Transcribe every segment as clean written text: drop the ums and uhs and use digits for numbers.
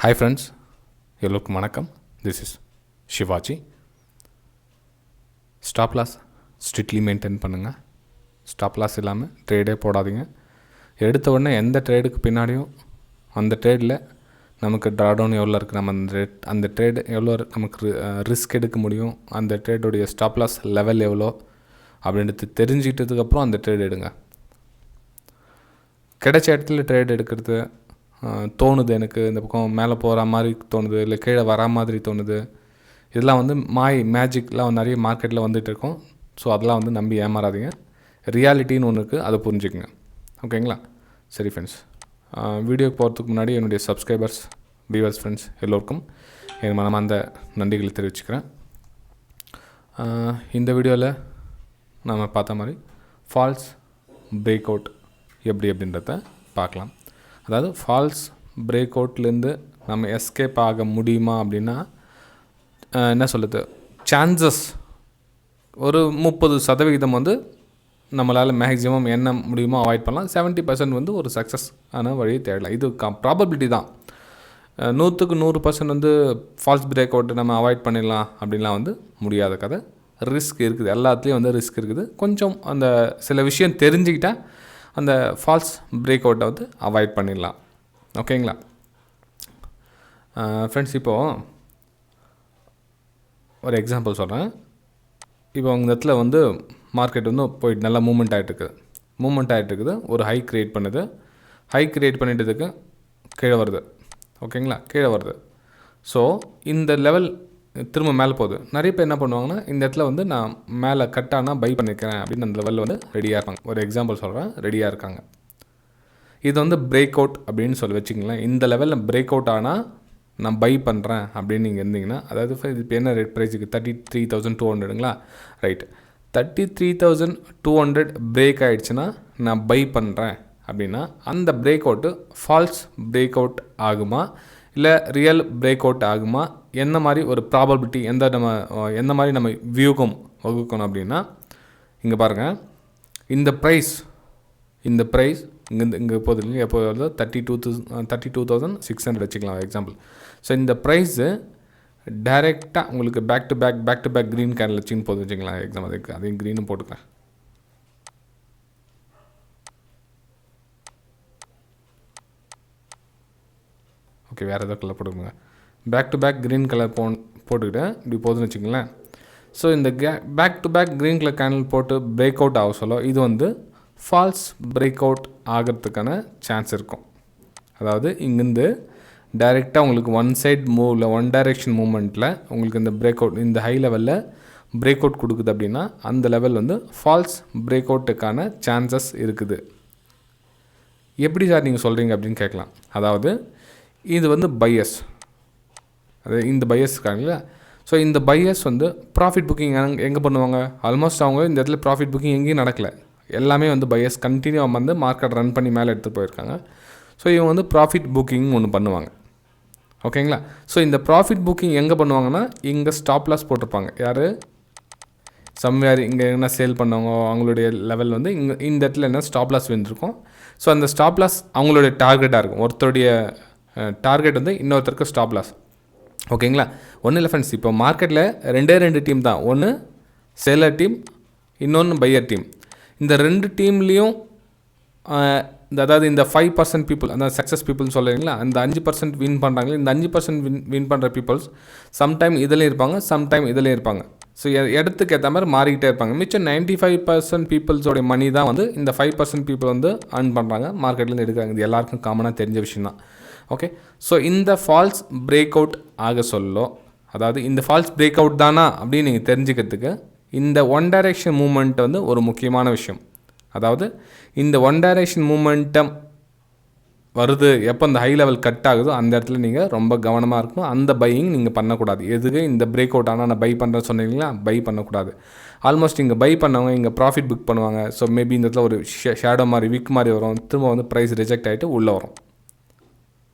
Hi friends, எல்லோருக்கும் வணக்கம். This is Shivaji. Stop loss strictly maintain பண்ணுங்கள். ஸ்டாப் லாஸ் இல்லாமல் ட்ரேடே போடாதீங்க. எடுத்த உடனே எந்த ட்ரேடுக்கு பின்னாடியும் அந்த ட்ரேடில் நமக்கு ட்ராடவுன் எவ்வளோ இருக்குது, நம்ம அந்த ட்ரேடு எவ்வளோ நமக்கு ரிஸ்க் எடுக்க முடியும், அந்த ட்ரேடோடைய ஸ்டாப் லாஸ் லெவல் எவ்வளோ அப்படின்றது தெரிஞ்சுக்கிட்டதுக்கப்புறம் அந்த ட்ரேட் எடுங்க. கிடைச்ச இடத்துல ட்ரேட் எடுக்கிறது தோணுது, எனக்கு இந்த பக்கம் மேலே போகிற மாதிரி தோணுது, இல்லை கீழே வரா மாதிரி தோணுது, இதெல்லாம் வந்து மேஜிக்லாம் நிறைய மார்க்கெட்டில் வந்துகிட்டு இருக்கோம். ஸோ அதெல்லாம் வந்து நம்பி ஏமாறாதீங்க. ரியாலிட்டின்னு ஒன்று இருக்குது, அதை புரிஞ்சுக்குங்க. ஓகேங்களா? சரி ஃப்ரெண்ட்ஸ், வீடியோக்கு போகிறதுக்கு முன்னாடி என்னுடைய சப்ஸ்கிரைபர்ஸ், வியூவர்ஸ், ஃப்ரெண்ட்ஸ் எல்லோருக்கும் என் மனமார்ந்த நன்றிகளை தெரிவிச்சுக்கிறேன். இந்த வீடியோவில் நம்ம பார்த்த மாதிரி ஃபால்ஸ் பிரேக் அவுட் எப்படி அப்படின்றத பார்க்கலாம். அதாவது ஃபால்ஸ் பிரேக் அவுட்லேருந்து நம்ம எஸ்கேப் ஆக முடியுமா அப்படின்னா என்ன சொல்லுது, சான்சஸ் ஒரு 30% வந்து நம்மளால் மேக்ஸிமம் என்ன முடியுமோ அவாய்ட் பண்ணலாம். 70% வந்து ஒரு சக்ஸஸ் ஆன வழியை தேடலாம். இது ப்ராபபிலிட்டி தான். 100க்கு 100% வந்து ஃபால்ஸ் பிரேக் அவுட் நம்ம அவாய்ட் பண்ணிடலாம் அப்படின்லாம் வந்து முடியாத கதை. ரிஸ்க் இருக்குது, எல்லாத்துலேயும் வந்து ரிஸ்க் இருக்குது. கொஞ்சம் அந்த சில விஷயம் தெரிஞ்சுக்கிட்டால் அந்த ஃபால்ஸ் பிரேக் அவுட்டை வந்து அவாய்ட் பண்ணிடலாம். ஓகேங்களா ஃப்ரெண்ட்ஸ்? இப்போது ஒரு எக்ஸாம்பிள் சொல்கிறேன். இப்போ உங்கள் இடத்துல வந்து மார்க்கெட் வந்து போயிட்டு நல்லா மூவ்மெண்ட் ஆகிட்டுருக்குது. ஒரு ஹை க்ரியேட் பண்ணுது. ஹை க்ரியேட் பண்ணிட்டதுக்கு கீழே வருது. ஓகேங்களா? கீழே வருது. ஸோ இந்த லெவல் திரும்ப மேலே போகுது. நிறைய பேர் என்ன பண்ணுவாங்கன்னா, இந்த இடத்துல வந்து நான் மேலே கட்டானால் பை பண்ணிக்கிறேன் அப்படின்னு அந்த லெவலில் வந்து ரெடியாக இருப்பாங்க. ஒரு எக்ஸாம்பிள் சொல்கிறேன், ரெடியாக இருக்காங்க. இது வந்து பிரேக் அவுட் அப்படின்னு சொல்லி வச்சுங்களேன். இந்த லெவலில் பிரேக் அவுட் ஆனால் நான் பை பண்ணுறேன் அப்படின்னு நீங்கள் இருந்தீங்கன்னா, அதாவது இப்போ என்ன ரேட் ப்ரைஸுக்கு 33,200ங்களா? ரைட், 33,200 பிரேக் ஆகிடுச்சுன்னா நான் பை பண்ணுறேன் அப்படின்னா அந்த break out falls break out ஆகுமா இல்லை ரியல் பிரேக் அவுட் ஆகுமா, என்ன மாதிரி ஒரு ப்ராபபிலிட்டி, எந்த மாதிரி நம்ம வியூகம் வகுக்கணும் அப்படின்னா, இங்கே பாருங்கள், இந்த ப்ரைஸ் இங்கே போகுது இல்லைங்க, எப்போ வருது 32,600 வச்சுக்கலாம் எக்ஸாம்பிள். ஸோ இந்த ப்ரைஸு டைரெக்டாக உங்களுக்கு back to back green candle வச்சுன்னு போகுது வச்சுக்கலாம் எக்ஸாம். அதையும் க்ரீனும் போட்டுக்கிறேன். ஓகே, வேறு எதாவது கலர் போட்டுக்கோங்க. Back to back green colour போட்டுக்கிட்டு இப்படி போதுன்னு வச்சுங்களேன். ஸோ இந்த back to back green colour candle போட்டு பிரேக் அவுட் ஆக சொல்ல இது வந்து ஃபால்ஸ் பிரேக் அவுட் ஆகிறதுக்கான சான்ஸ் இருக்கும். அதாவது இங்கேருந்து டைரெக்டாக உங்களுக்கு ஒன் டைரெக்ஷன் மூமெண்ட்டில் உங்களுக்கு இந்த பிரேக் அவுட், இந்த ஹை லெவலில் பிரேக் அவுட் கொடுக்குது அப்படின்னா அந்த லெவல் வந்து ஃபால்ஸ் பிரேக் அவுட்டுக்கான சான்சஸ் இருக்குது. எப்படி சார் நீங்கள் சொல்கிறீங்க அப்படின்னு கேட்கலாம். அதாவது இது வந்து பையஸ், அது இந்த பையஸ் இருக்காங்களா? ஸோ இந்த பையஸ் வந்து ப்ராஃபிட் புக்கிங் எங்கே பண்ணுவாங்க? ஆல்மோஸ்ட் அவங்க இந்த இடத்துல ப்ராஃபிட் புக்கிங் எங்கேயும் நடக்கலை. எல்லாமே வந்து பையஸ் கண்டினியூவாக வந்து மார்க்கெட் ரன் பண்ணி மேலே எடுத்து போயிருக்காங்க. ஸோ இவங்க வந்து ப்ராஃபிட் புக்கிங் ஒன்று பண்ணுவாங்க. ஓகேங்களா? ஸோ இந்த ப்ராஃபிட் புக்கிங் எங்கே பண்ணுவாங்கன்னா, இங்கே ஸ்டாப் லாஸ் போட்டிருப்பாங்க. யார்? சம்வேர் இங்கே என்ன சேல் பண்ணவங்க அவங்களுடைய லெவல் வந்து இந்த இடத்துல என்ன ஸ்டாப் லாஸ் வந்துருக்கும். ஸோ அந்த ஸ்டாப் லாஸ் அவங்களுடைய டார்கெட்டாக இருக்கும். ஒருத்தருடைய டார்கெட் வந்து இன்னொருத்தருக்கு ஸ்டாப் லாஸ். ஓகேங்களா? ஒன்றும் இல்லை ஃப்ரெண்ட்ஸ், இப்போ மார்க்கெட்டில் ரெண்டு டீம் தான். ஒன்று சேலர் டீம், இன்னொன்று பையர் டீம். இந்த ரெண்டு டீம்லேயும் அதாவது இந்த 5% பீப்புள், அந்த சக்ஸஸ் பீப்புள்னு சொல்கிறீங்களா, அந்த 5% வின் பண்ணுறாங்களே, இந்த 5% வின் பண்ணுற பீப்புள்ஸ் சம்டைம் இதில் இருப்பாங்க, சம்டைம் இதில் இருப்பாங்க. ஸோ இடத்துக்கு ஏற்ற மாதிரி மாறிக்கிட்டே இருப்பாங்க. மிச்சம் 95% பீப்புள்ஸோடைய மணி தான் வந்து இந்த 5% பீப்புள் வந்து earn பண்ணுறாங்க, மார்க்கெட்லேருந்து எடுக்கிறாங்க. இது எல்லாருக்கும் காமனாக தெரிஞ்ச விஷயம் தான். ஓகே, ஸோ இந்த ஃபால்ஸ் பிரேக் அவுட் ஆக அதாவது இந்த ஃபால்ஸ் பிரேக் அவுட் தானா அப்படின்னு நீங்கள் தெரிஞ்சுக்கிறதுக்கு இந்த ஒன் டைரெக்ஷன் மூமெண்ட் வந்து ஒரு முக்கியமான விஷயம். அதாவது இந்த ஒன் டைரெக்ஷன் மூமெண்டம் வருது எப்போ இந்த ஹை லெவல் கட் ஆகுதோ அந்த இடத்துல நீங்கள் ரொம்ப கவனமாக இருக்கணும். அந்த பையிங் நீங்கள் பண்ணக்கூடாது. எதுக்கு இந்த பிரேக் அவுட் ஆனால் நான் பை பண்ணுறேன்னு சொன்னீங்களா, பை பண்ணக்கூடாது. ஆல்மோஸ்ட் இங்கே பை பண்ணவங்க இங்கே ப்ராஃபிட் புக் பண்ணுவாங்க. ஸோ மேபி இந்த இடத்துல ஒரு ஷேடோ மாதிரி விக் மாதிரி வரும், திரும்ப வந்து ப்ரைஸ் ரிஜெக்ட் ஆகிட்டு உள்ளே வரும்.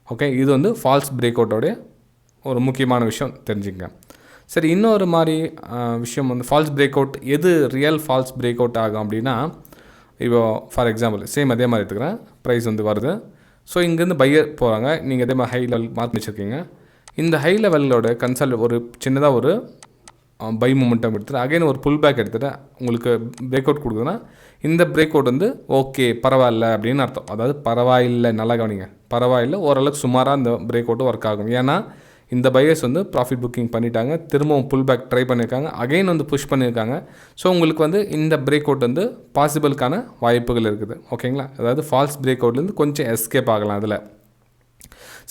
ஓகே, இது வந்து ஃபால்ஸ் பிரேக் அவுட்டோடைய ஒரு முக்கியமான விஷயம் தெரிஞ்சுங்க. சரி, இன்னொரு மாதிரி விஷயம் வந்து ஃபால்ஸ் பிரேக் அவுட், எது ரியல் ஃபால்ஸ் பிரேக் அவுட் ஆகும் அப்படின்னா, இப்போ ஃபார் எக்ஸாம்பிள் சேம் அதே மாதிரி எடுத்துக்கிறேன். ப்ரைஸ் வந்து வருது. ஸோ இங்கேருந்து பையர் போகிறாங்க. நீங்கள் இதே மாதிரி ஹை லெவல் மார்க் வச்சுருக்கீங்க. இந்த ஹை லெவலோட ஒரு சின்னதாக ஒரு பை மூமெண்டம் எடுத்துகிட்டு அகைன் ஒரு புல் பேக் எடுத்துகிட்டு உங்களுக்கு பிரேக் அவுட் கொடுக்குதுன்னா இந்த பிரேக் அவுட் வந்து ஓகே பரவாயில்ல அப்படின்னு அர்த்தம். அதாவது பரவாயில்லை, நல்லா கவனிங்க, பரவாயில்லை, ஓரளவுக்கு சுமாராக இந்த பிரேக் அவுட்டும் ஒர்க் ஆகும். ஏன்னா இந்த பையர்ஸ் வந்து ப்ராஃபிட் புக்கிங் பண்ணிட்டாங்க, திரும்பவும் புல் பேக் ட்ரை பண்ணியிருக்காங்க, அகைன் வந்து புஷ் பண்ணியிருக்காங்க. ஸோ உங்களுக்கு வந்து இந்த பிரேக் அவுட் வந்து பாசிபிளுக்கான வாய்ப்புகள் இருக்குது. ஓகேங்களா? அதாவது ஃபால்ஸ் பிரேக் அவுட்லேருந்து கொஞ்சம் எஸ்கேப் ஆகலாம் அதில்.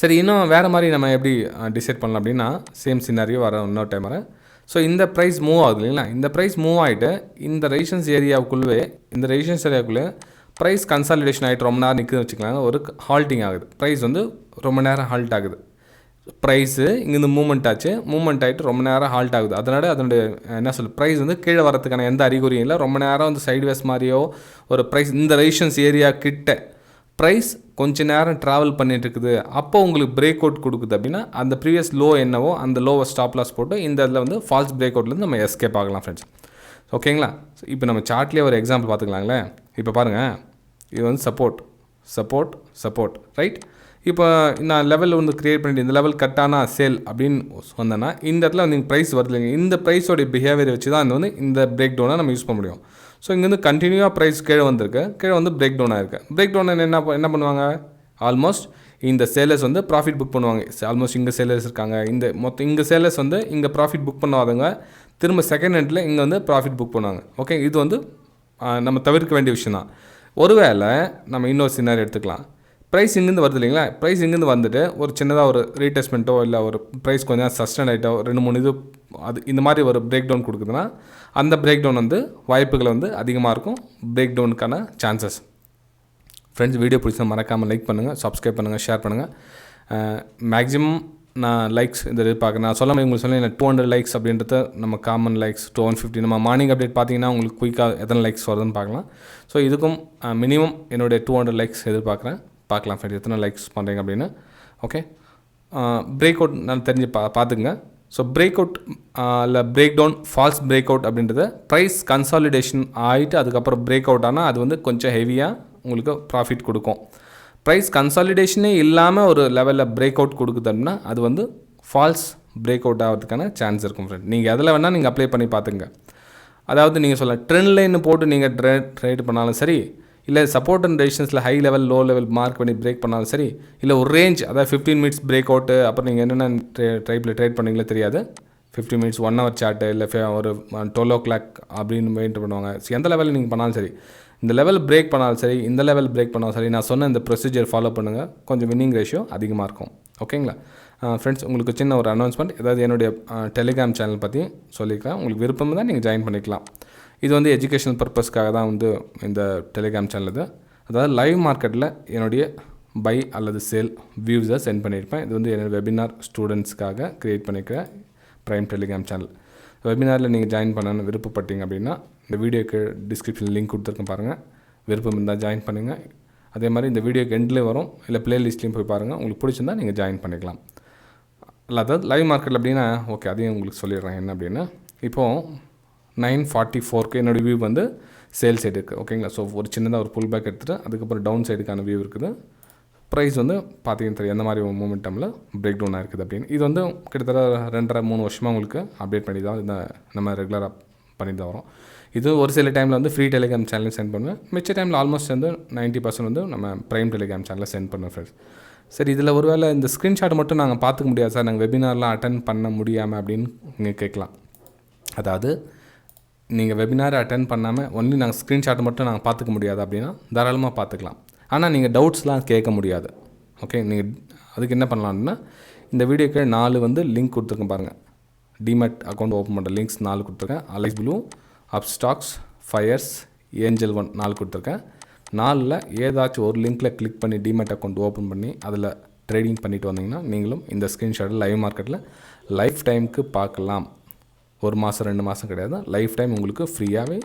சரி, இன்னும் வேறு மாதிரி நம்ம எப்படி டிசைட் பண்ணலாம் அப்படின்னா, சேம் சினாரியோ வர இன்னொரு டைம் வரேன். ஸோ இந்த ப்ரைஸ் மூவ் ஆகுது இல்லைங்களா? இந்த ப்ரைஸ் மூவ் ஆகிட்டு இந்த ரெசிஸ்டன்ஸ் ஏரியாவுக்குள்ளே ப்ரைஸ் கன்சாலிடேஷன் ஆகிட்டு ரொம்ப நேரம் நிற்குதுன்னு வச்சுக்கலாங்க. ஒரு ஹால்ட்டிங் ஆகுது, ப்ரைஸ் வந்து ரொம்ப நேரம் ஹால்ட் ஆகுது. ப்ரைஸு இங்கேருந்து மூவ்மெண்ட் ஆகிட்டு ரொம்ப நேரம் ஹால்ட் ஆகுது. அதனுடைய ப்ரைஸ் வந்து கீழே வரதுக்கான எந்த அறிகுறியும் இல்லை. ரொம்ப நேரம் வந்து சைட்வேஸ் மாதிரியோ ஒரு ப்ரைஸ் இந்த ரெசிஸ்டன்ஸ் ஏரியா கிட்ட ப்ரைஸ் கொஞ்சம் நேரம் ட்ராவல் பண்ணிட்டு இருக்குது. அப்போ உங்களுக்கு பிரேக் அவுட் கொடுக்குது அப்படின்னா அந்த ப்ரீவியஸ் லோ என்னவோ அந்த லோவை ஸ்டாப் லாஸ் போட்டு இந்த இதில் வந்து ஃபால்ஸ் பிரேக் அவுட்லேருந்து நம்ம எஸ்கேப் ஆகலாம் ஃப்ரெண்ட்ஸ். ஓகேங்களா? இப்போ நம்ம சார்ட்லேயே ஒரு எக்ஸாம்பிள் பார்த்துக்கலாங்களே. இப்போ பாருங்கள், இது வந்து சப்போர்ட் ரைட். இப்போ நான் லெவல் வந்து க்ரியேட் பண்ணிட்டு இந்த லெவல் கட்டானா சேல் அப்படின்னு சொன்னேன்னா இந்த இடத்துல நீங்கள் ப்ரைஸ் வருது இல்லைங்க, இந்த ப்ரைஸோடைய பிஹேவியரை வச்சு தான் வந்து இந்த பிரேக் டவுனை நம்ம யூஸ் பண்ண முடியும். ஸோ இங்கேருந்து கண்டினியூவாக ப்ரைஸ் கீழே வந்து பிரேக் டவுன் ஆகிருக்கு. பிரேக் டவுன் என்ன பண்ணுவாங்க, ஆல்மோஸ்ட் இந்த சேலர்ஸ் வந்து ப்ராஃபிட் புக் பண்ணுவாங்க. ஆல்மோஸ்ட் இங்கே சேலர்ஸ் இருக்காங்க, இங்கே சேலர்ஸ் வந்து இங்கே ப்ராஃபிட் புக் பண்ணாதவங்க திரும்ப செகண்ட் ஹேண்டில் இங்கே வந்து ப்ராஃபிட் புக் பண்ணுவாங்க. ஓகே, இது வந்து நம்ம தவிர்க்க வேண்டிய விஷயம் தான். ஒருவேளை நம்ம இன்னொரு சினாரி எடுத்துக்கலாம். ப்ரைஸ் இங்கேருந்து வருது இல்லைங்களா, ப்ரைஸ் இங்கேருந்து வந்துட்டு ஒரு சின்னதாக ஒரு ரீடெஸ்ட்மெண்ட்டோ இல்லை ஒரு ப்ரைஸ் கொஞ்சம் சஸ்டெண்ட் ஆகிட்டோ 2-3 இது அது இந்த மாதிரி ஒரு பிரேக் டவுன் கொடுக்குதுன்னா அந்த பிரேக் டவுன் வந்து வாய்ப்புகள் வந்து அதிகமாக இருக்கும், பிரேக் டவுனுக்கான சான்சஸ். ஃப்ரெண்ட்ஸ், வீடியோ பிடிச்சா மறக்காமல் லைக் பண்ணுங்கள், சப்ஸ்கிரைப் பண்ணுங்கள், ஷேர் பண்ணுங்கள். மேக்ஸிமம் நான் லைக்ஸ் இந்த பார்க்குறேன். நான் சொல்ல உங்களுக்கு சொன்னேன் 200 லைக்ஸ் அப்படின்றது நம்ம காமன் லைக்ஸ் 250. நம்ம மார்னிங் அப்டேட் பார்த்தீங்கன்னா உங்களுக்கு குயிக்காக எத்தனை லைக்ஸ் வருதுன்னு பார்க்கலாம். ஸோ இதுக்கும் மினிமம் என்னுடைய 200 லைக்ஸ் எதிர்பார்க்குறேன். பார்க்கலாம் ஃப்ரெண்ட்ஸ் எத்தனை லைக்ஸ் பண்ணுறீங்க அப்படின்னு. ஓகே, பிரேக் அவுட் நான் தெரிஞ்சு பார்த்துக்குங்க. ஸோ பிரேக் அவுட் இல்லை break down, false break out அப்படின்றது ப்ரைஸ் கன்சாலிடேஷன் ஆகிட்டு அதுக்கப்புறம் பிரேக் அவுட் ஆனால் அது வந்து கொஞ்சம் ஹெவியாக உங்களுக்கு ப்ராஃபிட் கொடுக்கும். ப்ரைஸ் கன்சாலிடேஷனே இல்லாமல் ஒரு லெவலில் பிரேக் அவுட் கொடுக்குது அப்படின்னா அது வந்து ஃபால்ஸ் பிரேக் அவுட் ஆகிறதுக்கான சான்ஸ் இருக்கும் ஃப்ரெண்ட். நீங்கள் எதில் வேணால் நீங்கள் அப்ளை பண்ணி பார்த்துங்க. அதாவது நீங்கள் சொல்லலாம் ட்ரெண்ட் லைன் போட்டு நீங்கள் ட்ரேட் பண்ணாலும் சரி, இல்லை சப்போர்ட் அண்ட் ரெசிஸ்டன்ஸில் high level low level mark பண்ணி பிரேக் பண்ணாலும் சரி, இல்லை ஒரு ரேஞ்ச் அதாவது 15 மினிட்ஸ் பிரேக் அவுட்டு, அப்புறம் நீங்கள் என்னென்ன டைப்பில் ட்ரேட் பண்ணிங்களே தெரியாது, 15 மினிட்ஸ் 1 ஹவர் சார்ட்டு இல்லை ஒரு 12 o'clock அப்படின்னு மெயின்டைன் பண்ணுவாங்க. எந்த லெவலில் நீங்கள் பண்ணாலும் சரி, இந்த லெவல் பிரேக் பண்ணாலும் சரி, இந்த லெவல் பிரேக் பண்ணாலும் சரி, நான் சொன்ன இந்த ப்ரொசீஜர் ஃபாலோ பண்ணுங்கள், கொஞ்சம் வின்னிங் ரேஷியோ அதிகமாக இருக்கும். ஓகேங்களா ஃப்ரெண்ட்ஸ்? உங்களுக்கு சின்ன ஒரு அனௌன்ஸ்மெண்ட், ஏதாவது என்னுடைய டெலிகிராம் சேனல் பற்றி சொல்லியிருக்கேன். உங்களுக்கு விருப்பம் தான் நீங்கள் ஜாயின் பண்ணிக்கலாம். இது வந்து எஜுகேஷனல் பர்பஸ்க்காக தான் வந்து இந்த டெலிகிராம் சேனல் இது. அதாவது லைவ் மார்க்கெட்டில் என்னுடைய பை அல்லது சேல் வியூஸை சென்ட் பண்ணியிருப்பேன். இது வந்து என்னோடய வெபினார் ஸ்டூடெண்ட்ஸ்க்காக க்ரியேட் பண்ணிக்கிற ப்ரைம் டெலிகிராம் சேனல். வெபினாரில் நீங்கள் ஜாயின் பண்ணணும்னு விருப்பப்பட்டீங்க அப்படின்னா இந்த வீடியோக்கு டிஸ்கிரிப்ஷனில் லிங்க் கொடுத்துருக்கேன் பாருங்கள். விருப்பம் இருந்தால் ஜாயின் பண்ணுங்கள். அதே மாதிரி இந்த வீடியோக்கு எண்ட்லேயும் வரும், இல்லை ப்ளேலிஸ்ட்லேயும் போய் பாருங்கள். உங்களுக்கு பிடிச்சிருந்தா நீங்கள் ஜாயின் பண்ணிக்கலாம். அதாவது லைவ் மார்க்கெட்டில் அப்படின்னா ஓகே, அதையும் உங்களுக்கு சொல்லிடுறேன் என்ன அப்படின்னு. இப்போது 9:44 என்னோடய வியூ வந்து சேல் சைடு இருக்குது. ஓகேங்களா? ஸோ ஒரு சின்னதாக ஒரு புல் பேக் எடுத்துகிட்டு அதுக்கப்புறம் டவுன் சைடுக்கான வியூ இருக்குது. ப்ரைஸ் வந்து பார்த்தீங்கன்னா தெரியும் எந்த மாதிரி மூமெண்டமில் பிரேக் டவுனாக இருக்குது அப்படின்னு. இது வந்து கிட்டத்தட்ட 2.5-3 வருஷமாக உங்களுக்கு அப்டேட் பண்ணி தான் இந்த நம்ம ரெகுலராக பண்ணிட்டு தான் வரோம். இது ஒரு சில டைமில் வந்து ஃப்ரீ டெலிகிராம் சேனலில் சென்ட் பண்ணுவேன். மிச்ச டைமில் ஆல்மோஸ்ட் வந்து 90% வந்து நம்ம ப்ரைம் டெலிகிராம் சேனலில் சென்ட் பண்ணுவேன் ஃப்ரெண்ட்ஸ். சரி, இதில் ஒரு வேளை இந்த ஸ்க்ரீன்ஷாட் மட்டும் நாங்கள் பார்த்துக்க முடியாது சார், நாங்கள் வெபினார்லாம் அட்டன் பண்ண முடியாமல் அப்படின்னு நீங்கள் கேட்கலாம். அதாவது நீங்கள் வெபினாரை அட்டன் பண்ணாமல் ஒன்லி நாங்கள் ஸ்க்ரீன்ஷாட் மட்டும் நாங்கள் பார்த்துக்க முடியாது அப்படின்னா தாராளமாக பார்த்துக்கலாம். ஆனால் நீங்கள் டவுட்ஸ்லாம் கேட்க முடியாது. ஓகே, நீங்கள் அதுக்கு என்ன பண்ணலாம்னா இந்த வீடியோக்கு 4 வந்து லிங்க் கொடுத்துருக்கேன் பாருங்கள். டிமேட் அக்கௌண்ட் ஓப்பன் பண்ணுற லிங்க்ஸ் 4 கொடுத்துருக்கேன். Alice Blue, Upstox, Fyers, Angel 1 4 கொடுத்துருக்கேன். 4ல் ஏதாச்சும் ஒரு லிங்க்கில் கிளிக் பண்ணி டிமேட் அக்கௌண்ட் ஓப்பன் பண்ணி அதில் ட்ரேடிங் பண்ணிவிட்டு வந்தீங்கன்னா நீங்களும் இந்த ஸ்க்ரீன்ஷாட்டில் லைவ் மார்க்கெட்டில் லைஃப் டைமுக்கு பார்க்கலாம். 1 மாதம் 2 மாதம் கிடையாது, லைஃப் டைம் உங்களுக்கு ஃப்ரீயாகவே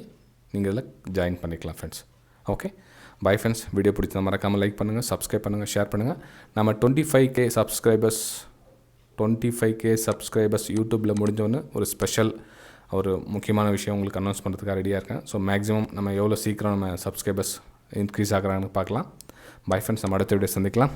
நீங்கள் இதில் ஜாயின் பண்ணிக்கலாம் friends. Okay, bye friends. Video பிடிச்சா மறக்காமல் லைக் பண்ணுங்கள், சப்ஸ்கிரைப் பண்ணுங்கள், ஷேர் பண்ணுங்கள். நம்ம 25K சப்ஸ்கிரைபர்ஸ் யூடியூப்பில் முடிஞ்சோன்னு ஒரு ஸ்பெஷல் ஒரு முக்கியமான விஷயம் உங்களுக்கு அனௌன்ஸ் பண்ணுறதுக்காக ரெடியாக இருக்கேன். ஸோ மேக்ஸிமம் நம்ம எவ்வளோ சீக்கிரம் நம்ம சப்ஸ்கிரைபர்ஸ் இன்க்ரீஸ் ஆகிறாங்கன்னு பார்க்கலாம். பை ஃப்ரெண்ட்ஸ், நம்ம அடுத்த வீடியோ சந்திக்கலாம்.